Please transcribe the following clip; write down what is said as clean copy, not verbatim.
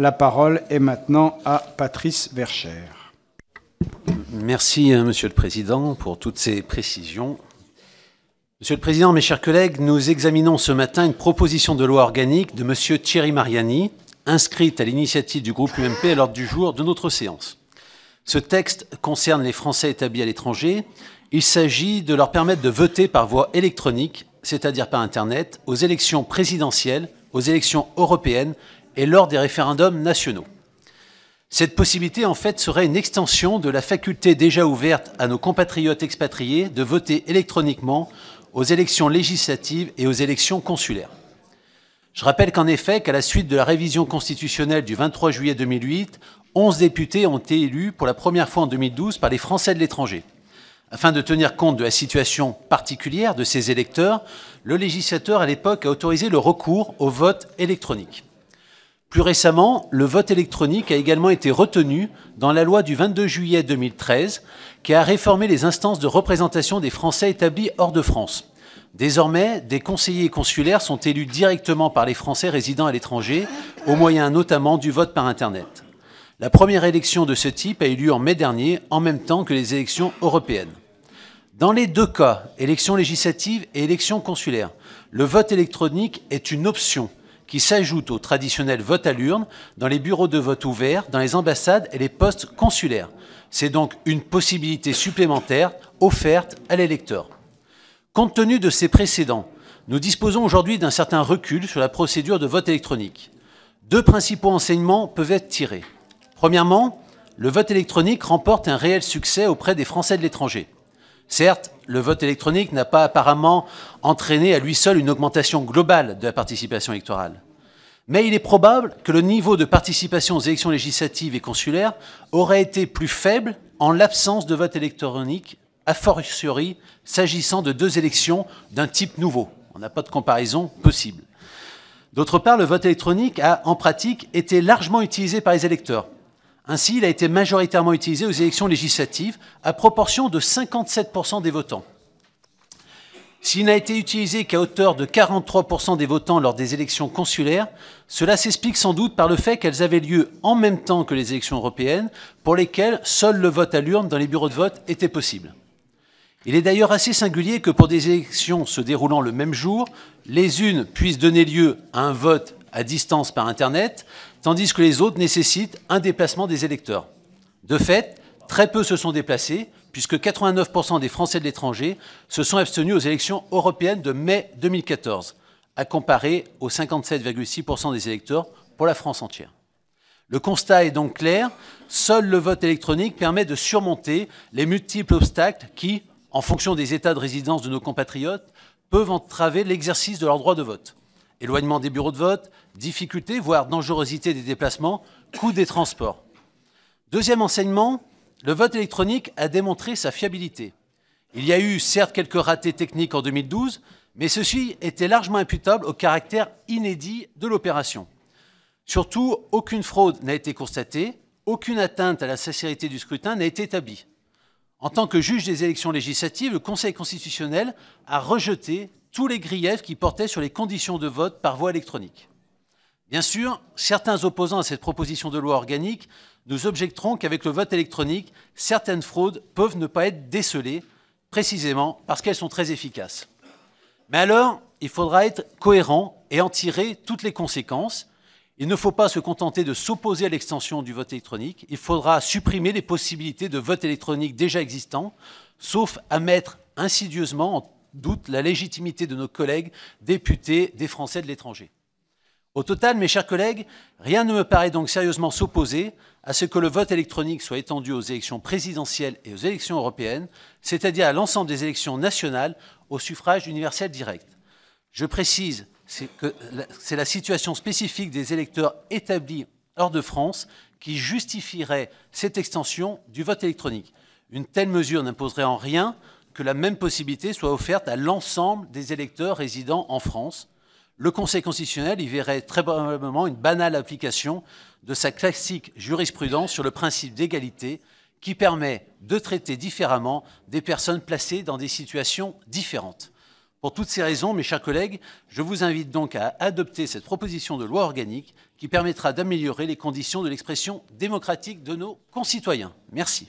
La parole est maintenant à Patrice Verchères. Merci, Monsieur le Président, pour toutes ces précisions. Monsieur le Président, mes chers collègues, nous examinons ce matin une proposition de loi organique de Monsieur Thierry Mariani, inscrite à l'initiative du groupe UMP à l'ordre du jour de notre séance. Ce texte concerne les Français établis à l'étranger. Il s'agit de leur permettre de voter par voie électronique, c'est-à-dire par Internet, aux élections présidentielles, aux élections européennes et lors des référendums nationaux. Cette possibilité, en fait, serait une extension de la faculté déjà ouverte à nos compatriotes expatriés de voter électroniquement aux élections législatives et aux élections consulaires. Je rappelle qu'en effet, qu'à la suite de la révision constitutionnelle du 23 juillet 2008, 11 députés ont été élus pour la première fois en 2012 par les Français de l'étranger. Afin de tenir compte de la situation particulière de ces électeurs, le législateur à l'époque a autorisé le recours au vote électronique. Plus récemment, le vote électronique a également été retenu dans la loi du 22 juillet 2013 qui a réformé les instances de représentation des Français établis hors de France. Désormais, des conseillers consulaires sont élus directement par les Français résidant à l'étranger, au moyen notamment du vote par Internet. La première élection de ce type a eu lieu en mai dernier, en même temps que les élections européennes. Dans les deux cas, élections législatives et élections consulaires, le vote électronique est une option qui s'ajoute au traditionnel vote à l'urne dans les bureaux de vote ouverts, dans les ambassades et les postes consulaires. C'est donc une possibilité supplémentaire offerte à l'électeur. Compte tenu de ces précédents, nous disposons aujourd'hui d'un certain recul sur la procédure de vote électronique. Deux principaux enseignements peuvent être tirés. Premièrement, le vote électronique remporte un réel succès auprès des Français de l'étranger. Certes, le vote électronique n'a pas apparemment entraîné à lui seul une augmentation globale de la participation électorale. Mais il est probable que le niveau de participation aux élections législatives et consulaires aurait été plus faible en l'absence de vote électronique, a fortiori s'agissant de deux élections d'un type nouveau. On n'a pas de comparaison possible. D'autre part, le vote électronique a, en pratique, été largement utilisé par les électeurs. Ainsi, il a été majoritairement utilisé aux élections législatives à proportion de 57% des votants. S'il n'a été utilisé qu'à hauteur de 43% des votants lors des élections consulaires, cela s'explique sans doute par le fait qu'elles avaient lieu en même temps que les élections européennes, pour lesquelles seul le vote à l'urne dans les bureaux de vote était possible. Il est d'ailleurs assez singulier que pour des élections se déroulant le même jour, les unes puissent donner lieu à un vote à distance par Internet, tandis que les autres nécessitent un déplacement des électeurs. De fait, très peu se sont déplacés, puisque 89% des Français de l'étranger se sont abstenus aux élections européennes de mai 2014, à comparer aux 57,6% des électeurs pour la France entière. Le constat est donc clair, seul le vote électronique permet de surmonter les multiples obstacles qui, en fonction des états de résidence de nos compatriotes, peuvent entraver l'exercice de leur droit de vote. Éloignement des bureaux de vote, difficulté, voire dangerosité des déplacements, coût des transports. Deuxième enseignement, le vote électronique a démontré sa fiabilité. Il y a eu certes quelques ratés techniques en 2012, mais ceci était largement imputable au caractère inédit de l'opération. Surtout, aucune fraude n'a été constatée, aucune atteinte à la sincérité du scrutin n'a été établie. En tant que juge des élections législatives, le Conseil constitutionnel a rejeté tous les griefs qui portaient sur les conditions de vote par voie électronique. Bien sûr, certains opposants à cette proposition de loi organique nous objecteront qu'avec le vote électronique, certaines fraudes peuvent ne pas être décelées, précisément parce qu'elles sont très efficaces. Mais alors, il faudra être cohérent et en tirer toutes les conséquences. Il ne faut pas se contenter de s'opposer à l'extension du vote électronique. Il faudra supprimer les possibilités de vote électronique déjà existants, sauf à mettre insidieusement en doute la légitimité de nos collègues députés des Français de l'étranger. Au total, mes chers collègues, rien ne me paraît donc sérieusement s'opposer à ce que le vote électronique soit étendu aux élections présidentielles et aux élections européennes, c'est-à-dire à l'ensemble des élections nationales au suffrage universel direct. Je précise que c'est la situation spécifique des électeurs établis hors de France qui justifierait cette extension du vote électronique. Une telle mesure n'imposerait en rien que la même possibilité soit offerte à l'ensemble des électeurs résidant en France. Le Conseil constitutionnel y verrait très probablement une banale application de sa classique jurisprudence sur le principe d'égalité qui permet de traiter différemment des personnes placées dans des situations différentes. Pour toutes ces raisons, mes chers collègues, je vous invite donc à adopter cette proposition de loi organique qui permettra d'améliorer les conditions de l'expression démocratique de nos concitoyens. Merci.